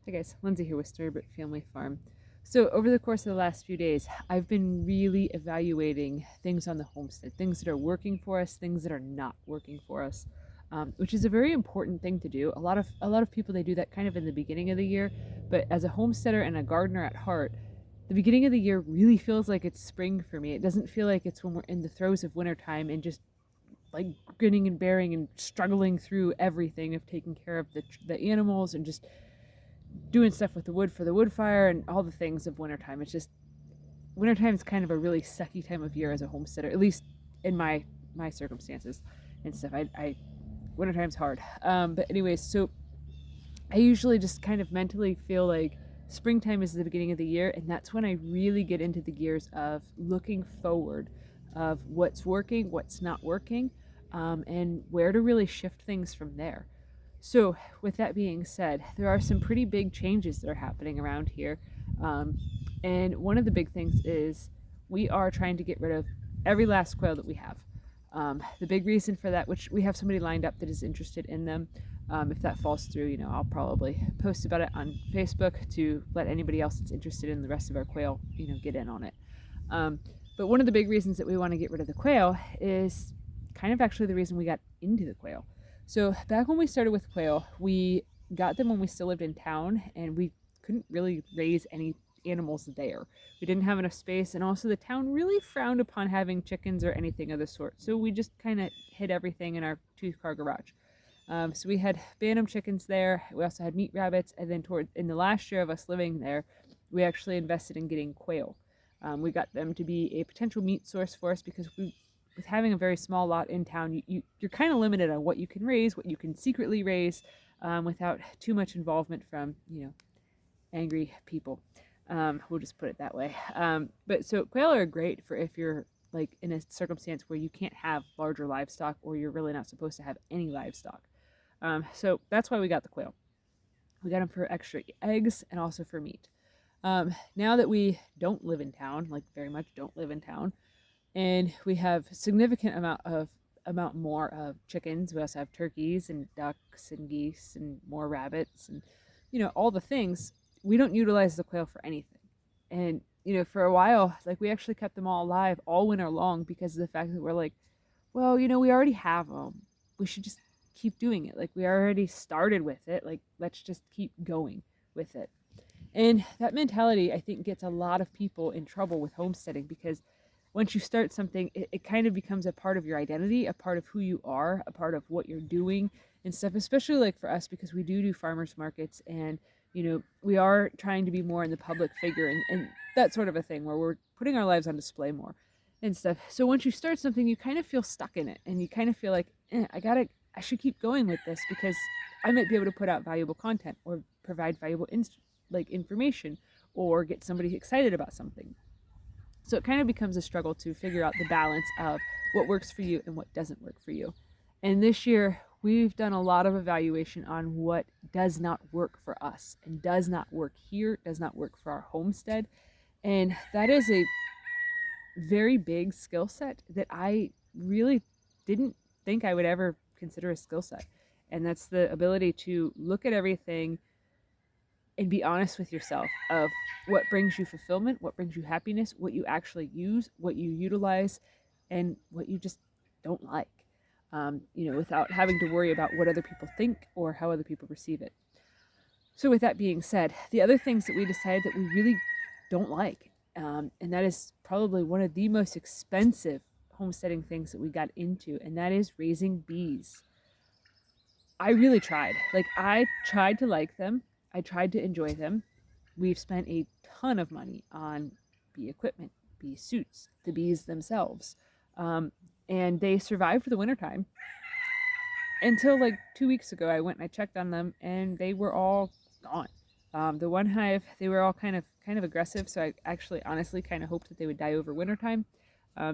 Hey guys, Lindsay here with Storybook Family Farm. So over the course of the last few days, I've been really evaluating things on the homestead, things that are working for us, things that are not working for us, which is a very important thing to do. A lot of people, they do that kind of in the beginning of the year, but as a homesteader and a gardener at heart, the beginning of the year really feels like it's spring for me. It doesn't feel like it's when we're in the throes of wintertime and just like grinning and bearing and struggling through everything of taking care of the animals and just doing stuff with the wood for the wood fire and all the things of wintertime. It's just wintertime is kind of a really sucky time of year as a homesteader, at least in my circumstances and stuff. I wintertime's hard. But anyways, so I usually just kind of mentally feel like springtime is the beginning of the year, and that's when I really get into the gears of looking forward of what's working, what's not working, and where to really shift things from there. So, with that being said, there are some pretty big changes that are happening around here. Um, and one of the big things is we are trying to get rid of every last quail that we have. The big reason for that, which we have somebody lined up that is interested in them, if that falls through, I'll probably post about it on Facebook to let anybody else that's interested in the rest of our quail, get in on it. But one of the big reasons that we want to get rid of the quail is kind of actually the reason we got into the quail. So back when we started with quail, we got them when we still lived in town, and we couldn't really raise any animals there. We didn't have enough space, and also the town really frowned upon having chickens or anything of the sort. So we just kind of hid everything in our two-car garage. So we had Bantam chickens there. We also had meat rabbits, and then in the last year of us living there, we actually invested in getting quail. We got them to be a potential meat source for us because with having a very small lot in town, you're kind of limited on what you can raise, what you can secretly raise, without too much involvement from angry people. We'll just put it that way. But so quail are great for if you're like in a circumstance where you can't have larger livestock or you're really not supposed to have any livestock. So that's why we got the quail. We got them for extra eggs and also for meat. Now that we don't live in town, like very much don't live in town, and we have significant amount more of chickens. We also have turkeys and ducks and geese and more rabbits and all the things. We don't utilize the quail for anything. And for a while, like we actually kept them all alive all winter long because of the fact that we're like, well, we already have them. We should just keep doing it. Like we already started with it. Like let's just keep going with it. And that mentality, I think, gets a lot of people in trouble with homesteading because once you start something, it kind of becomes a part of your identity, a part of who you are, a part of what you're doing and stuff, especially like for us because we do farmers markets and, we are trying to be more in the public figure and that sort of a thing where we're putting our lives on display more and stuff. So once you start something, you kind of feel stuck in it and you kind of feel like, I should keep going with this because I might be able to put out valuable content or provide valuable information or get somebody excited about something. So it kind of becomes a struggle to figure out the balance of what works for you and what doesn't work for you. And this year, we've done a lot of evaluation on what does not work for us and does not work here, does not work for our homestead. And that is a very big skill set that I really didn't think I would ever consider a skill set. And that's the ability to look at everything and be honest with yourself of what brings you fulfillment, what brings you happiness, what you actually use, what you utilize, and what you just don't like, without having to worry about what other people think or how other people perceive it. So with that being said, the other things that we decided that we really don't like, and that is probably one of the most expensive homesteading things that we got into, and that is raising bees. I really tried. Like, I tried to like them. I tried to enjoy them. We've spent a ton of money on bee equipment, bee suits, the bees themselves. And they survived the wintertime until like 2 weeks ago. I went and I checked on them and they were all gone. The one hive, they were all kind of aggressive. So I actually honestly kind of hoped that they would die over wintertime.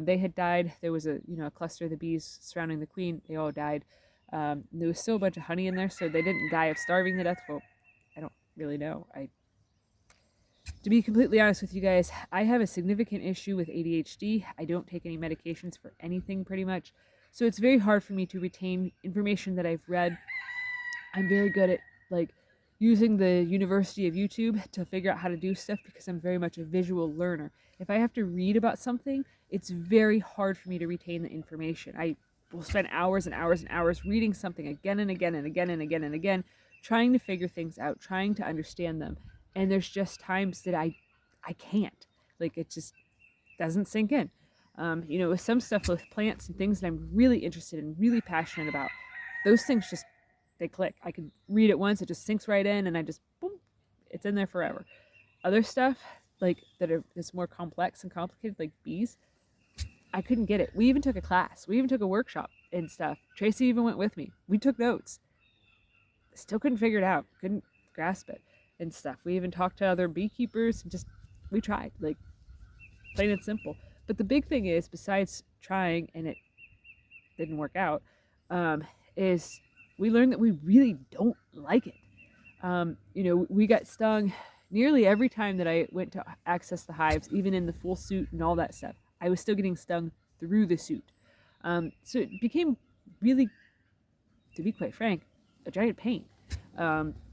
They had died. There was a cluster of the bees surrounding the queen. They all died. There was still a bunch of honey in there, so they didn't die of starving to death. Well, I don't really know. To be completely honest with you guys, I have a significant issue with ADHD. I don't take any medications for anything pretty much. So it's very hard for me to retain information that I've read. I'm very good at like using the University of YouTube to figure out how to do stuff because I'm very much a visual learner. If I have to read about something, it's very hard for me to retain the information. I will spend hours and hours and hours reading something again and again and again and again and again, trying to figure things out, trying to understand them. And there's just times that I can't. Like, it just doesn't sink in. With some stuff with plants and things that I'm really interested in, really passionate about, those things just, they click. I can read it once, it just sinks right in, and I just, boom, it's in there forever. Other stuff, like, that's more complex and complicated, like bees, I couldn't get it. We even took a class. We even took a workshop and stuff. Tracy even went with me. We took notes. Still couldn't figure it out. Couldn't grasp it and stuff. We even talked to other beekeepers and just, we tried, like, plain and simple. But the big thing is, besides trying and it didn't work out, is we learned that we really don't like it. We got stung nearly every time that I went to access the hives, even in the full suit and all that stuff. I was still getting stung through the suit. So it became really, to be quite frank, a giant pain.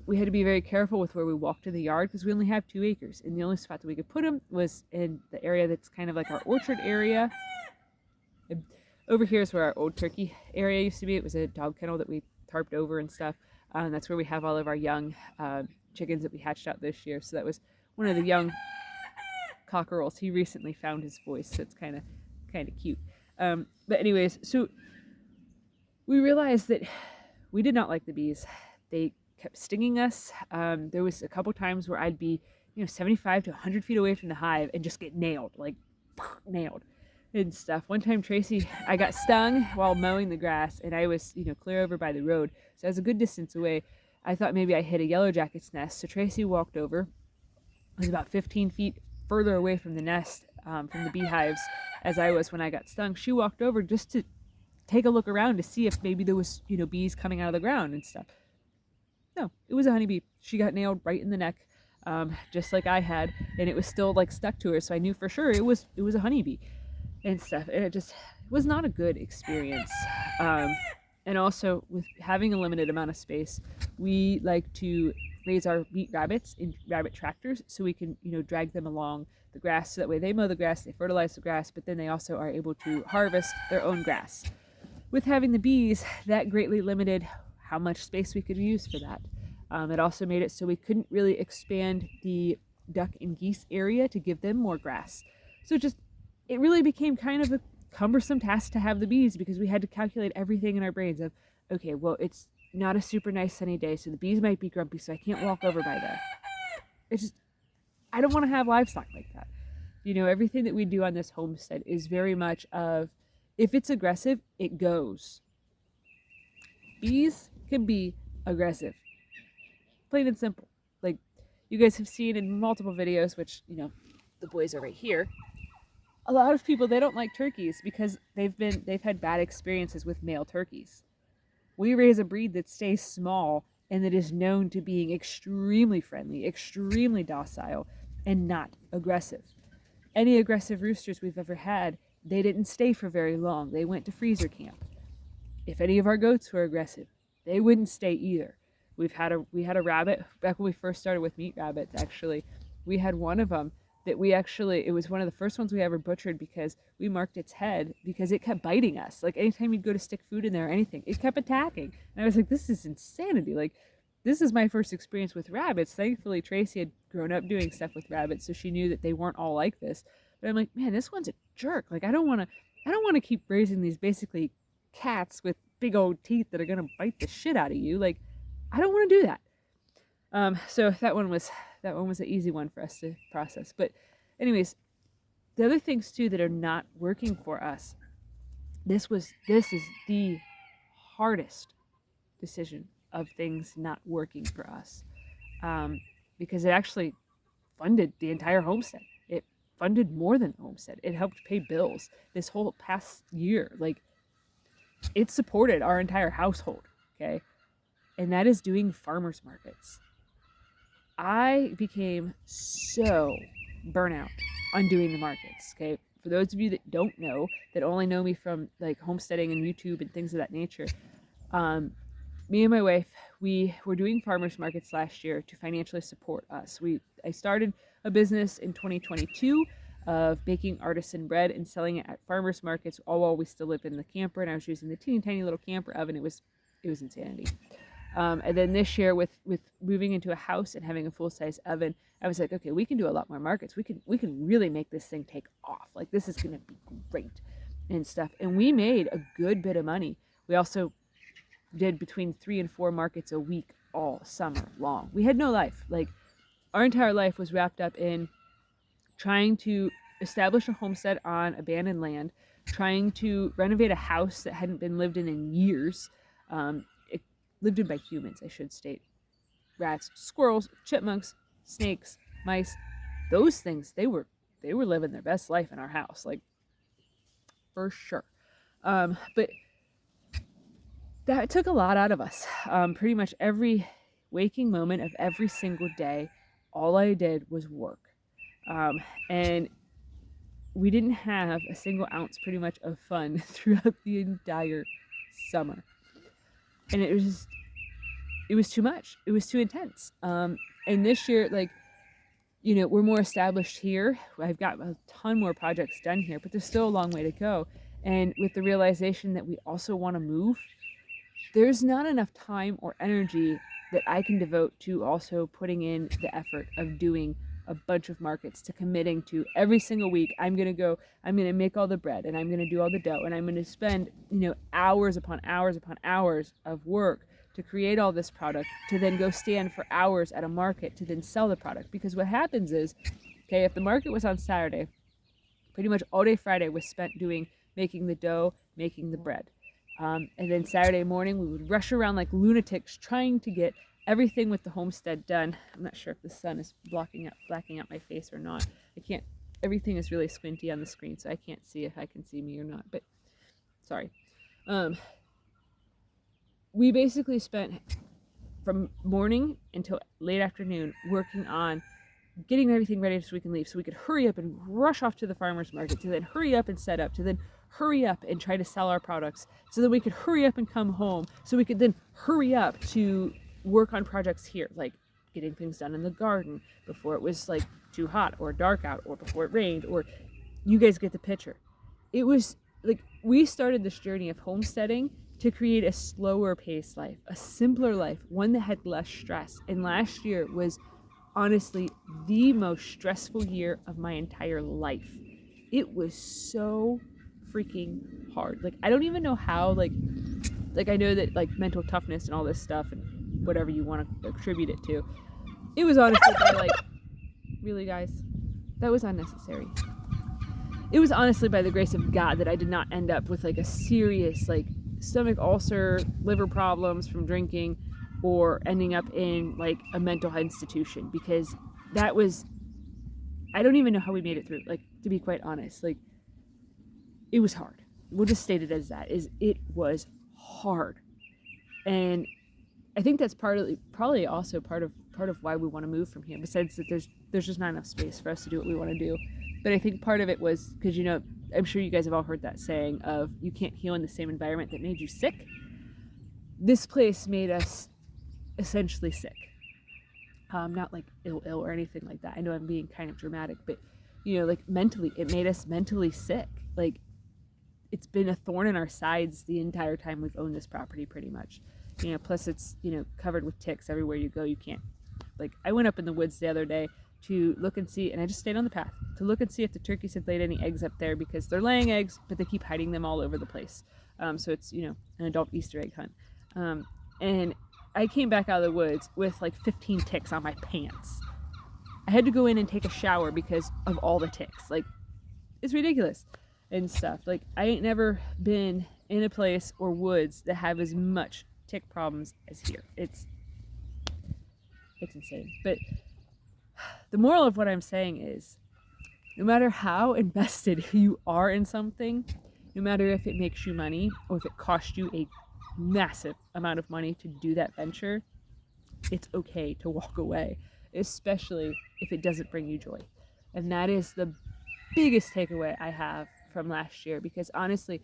We had to be very careful with where we walked in the yard because we only have 2 acres, and the only spot that we could put them was in the area that's kind of like our orchard area. And over here is where our old turkey area used to be. It was a dog kennel that we tarped over and stuff. That's where we have all of our young chickens that we hatched out this year. So that was one of the young cockerels. He recently found his voice, so it's kind of cute. But anyways, so we realized that we did not like the bees. They kept stinging us. There was a couple times where I'd be 75 to 100 feet away from the hive and just get nailed, like nailed and stuff. One time I got stung while mowing the grass, and I was clear over by the road, so I was a good distance away. I thought maybe I hit a yellow jacket's nest, so Tracy walked over. I was about 15 feet further away from the nest, from the beehives, as I was when I got stung. She walked over just to take a look around to see if maybe there was bees coming out of the ground and stuff. No, it was a honeybee. She got nailed right in the neck, just like I had, and it was still like stuck to her, so I knew for sure it was a honeybee and stuff. And it just was not a good experience. And also, with having a limited amount of space, we like to raise our meat rabbits in rabbit tractors so we can drag them along the grass, so that way they mow the grass, they fertilize the grass, but then they also are able to harvest their own grass. With having the bees, that greatly limited how much space we could use for that. It also made it so we couldn't really expand the duck and geese area to give them more grass. So it really became kind of a cumbersome task to have the bees, because we had to calculate everything in our brains of, okay, well, it's not a super nice sunny day, so the bees might be grumpy, so I can't walk over by there. I don't want to have livestock like that. Everything that we do on this homestead is very much of, if it's aggressive, it goes. Bees can be aggressive. Plain and simple. Like, you guys have seen in multiple videos, which, the boys are right here. A lot of people, they don't like turkeys because they've had bad experiences with male turkeys. We raise a breed that stays small and that is known to being extremely friendly, extremely docile, and not aggressive. Any aggressive roosters we've ever had, they didn't stay for very long. They went to freezer camp. If any of our goats were aggressive, they wouldn't stay either. We had a rabbit back when we first started with meat rabbits. Actually, we had one of them that it was one of the first ones we ever butchered because we marked its head because it kept biting us. Like, anytime you'd go to stick food in there or anything, it kept attacking. And I was like, this is insanity. Like, this is my first experience with rabbits. Thankfully, Tracy had grown up doing stuff with rabbits, so she knew that they weren't all like this. But I'm like, man, this one's a jerk. Like, I don't want to keep raising these basically cats with big old teeth that are going to bite the shit out of you. Like, I don't want to do that. So that one was an easy one for us to process. But anyways, the other things too that are not working for us, this is the hardest decision of things not working for us, because it actually funded the entire homestead. It funded more than the homestead. It helped pay bills this whole past year. Like, it supported our entire household. Okay. And that is doing farmers markets. I became so burnout on doing the markets. Okay. For those of you that don't know, that only know me from like homesteading and YouTube and things of that nature, me and my wife, we were doing farmers markets last year to financially support us. I started a business in 2022 of baking artisan bread and selling it at farmers markets, all while we still lived in the camper, and I was using the teeny tiny little camper oven. It was insanity. And then this year, with moving into a house and having a full size oven, I was like, okay, we can do a lot more markets. We can really make this thing take off. Like, this is gonna be great and stuff. And we made a good bit of money. We also did between 3 and 4 markets a week all summer long. We had no life. Like, our entire life was wrapped up in trying to establish a homestead on abandoned land, trying to renovate a house that hadn't been lived in years. Lived in by humans, I should state. Rats, squirrels, chipmunks, snakes, mice, those things, they were living their best life in our house, like, for sure. But that took a lot out of us. Pretty much every waking moment of every single day, all I did was work. And we didn't have a single ounce pretty much of fun throughout the entire summer. And it was too much. It was too intense. And this year, like, we're more established here. I've got a ton more projects done here, but there's still a long way to go. And with the realization that we also want to move, there's not enough time or energy that I can devote to also putting in the effort of doing a bunch of markets, to committing to every single week. I'm going to make all the bread, and I'm going to do all the dough, and I'm going to spend, hours upon hours upon hours of work to create all this product, to then go stand for hours at a market to then sell the product. Because what happens is, okay, if the market was on Saturday, pretty much all day Friday was spent making the dough, making the bread. And then Saturday morning, we would rush around like lunatics trying to get everything with the homestead done. I'm not sure if the sun is blacking out my face or not. Everything is really squinty on the screen, so I can't see if I can see me or not, but sorry. We basically spent from morning until late afternoon working on getting everything ready so we can leave, so we could hurry up and rush off to the farmer's market, to then hurry up and set up, to then hurry up and try to sell our products, so that we could hurry up and come home, so we could then hurry up to work on projects here, like getting things done in the garden before it was like too hot or dark out, or before it rained, or you guys get the picture. It was like, we started this journey of homesteading to create a slower paced life, a simpler life, one that had less stress. And last year was honestly the most stressful year of my entire life. It was so freaking hard. Like, I don't even know how, like I know that, like, mental toughness and all this stuff and whatever you want to attribute it to, it was honestly by, like, really, guys, that was unnecessary. It was honestly by the grace of God that I did not end up with, like, a serious, like, stomach ulcer, liver problems from drinking, or ending up in, like, a mental institution, because that was, I don't even know how we made it through, like, to be quite honest. Like, it was hard. We'll just state it as that, it was hard. And I think that's probably also part of why we want to move from here, besides that there's just not enough space for us to do what we want to do. But I think part of it was because, I'm sure you guys have all heard that saying of, you can't heal in the same environment that made you sick. This place made us essentially sick. Not like ill or anything like that. I know I'm being kind of dramatic, but, like, mentally, it made us mentally sick. Like, it's been a thorn in our sides the entire time we've owned this property, pretty much. Plus it's, covered with ticks everywhere you go. You can't, like, I went up in the woods the other day to look and see, and I just stayed on the path to look and see if the turkeys had laid any eggs up there, because they're laying eggs, but they keep hiding them all over the place. So it's, an adult Easter egg hunt. And I came back out of the woods with like 15 ticks on my pants. I had to go in and take a shower because of all the ticks. Like, it's ridiculous and stuff. Like, I ain't never been in a place or woods that have as much tick problems as here. It's insane. But the moral of what I'm saying is, no matter how invested you are in something, no matter if it makes you money or if it costs you a massive amount of money to do that venture, it's okay to walk away, especially if it doesn't bring you joy. And that is the biggest takeaway I have from last year, because honestly,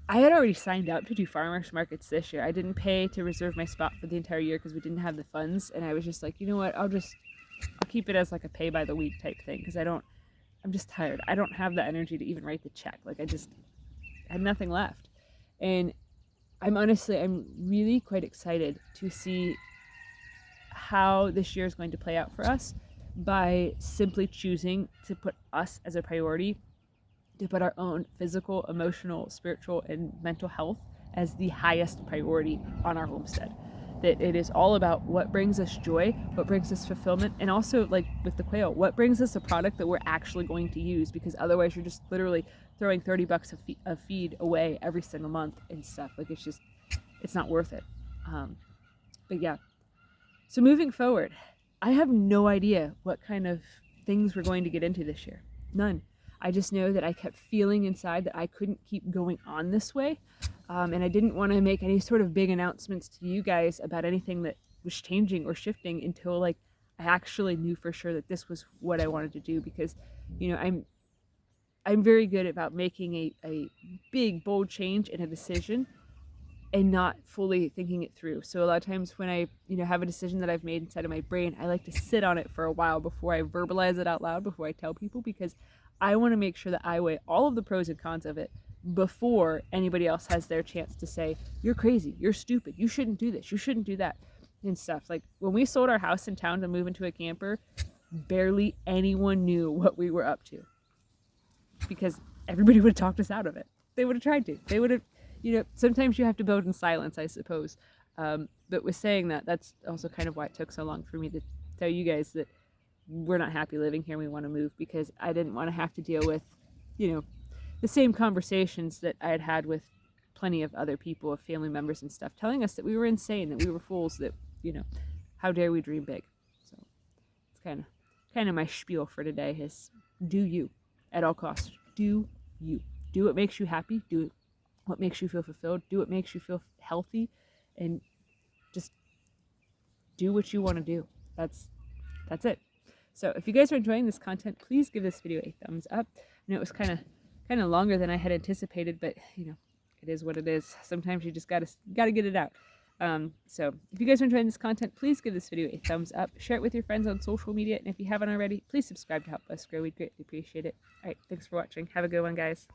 I had already signed up to do farmers markets this year. I didn't pay to reserve my spot for the entire year because we didn't have the funds, and I was just like, you know what, I'll keep it as like a pay by the week type thing because I'm just tired. I don't have the energy to even write the check. Like I just had nothing left. And I'm really quite excited to see how this year is going to play out for us by simply choosing to put us as a priority, to put our own physical, emotional, spiritual, and mental health as the highest priority on our homestead. That it is all about what brings us joy, what brings us fulfillment, and also, like with the quail, what brings us a product that we're actually going to use, because otherwise you're just literally throwing $30 of feed away every single month and stuff. Like it's not worth it. But yeah, so moving forward, I have no idea what kind of things we're going to get into this year. None. I just know that I kept feeling inside that I couldn't keep going on this way. And I didn't want to make any sort of big announcements to you guys about anything that was changing or shifting until like I actually knew for sure that this was what I wanted to do, because, you know, I'm very good about making a big, bold change in a decision and not fully thinking it through. So a lot of times when I, you know, have a decision that I've made inside of my brain, I like to sit on it for a while before I verbalize it out loud, before I tell people, because I want to make sure that I weigh all of the pros and cons of it before anybody else has their chance to say, you're crazy, you're stupid, you shouldn't do this, you shouldn't do that, and stuff. Like when we sold our house in town to move into a camper, barely anyone knew what we were up to, because everybody would have talked us out of it. They would have tried to. They would have, you know, sometimes you have to build in silence, I suppose. But with saying that, that's also kind of why it took so long for me to tell you guys that we're not happy living here, we want to move, because I didn't want to have to deal with, you know, the same conversations that I had had with plenty of other people, of family members and stuff, telling us that we were insane, that we were fools, that, you know, how dare we dream big. So it's kind of my spiel for today is do you at all costs. Do you. Do what makes you happy. Do what makes you feel fulfilled. Do what makes you feel healthy, and just do what you want to do. That's it. So if you guys are enjoying this content, please give this video a thumbs up. I know it was kind of longer than I had anticipated, but you know, it is what it is. Sometimes you just gotta get it out. So if you guys are enjoying this content, please give this video a thumbs up. Share it with your friends on social media, and if you haven't already, please subscribe to help us grow. We'd greatly appreciate it. All right, thanks for watching. Have a good one, guys.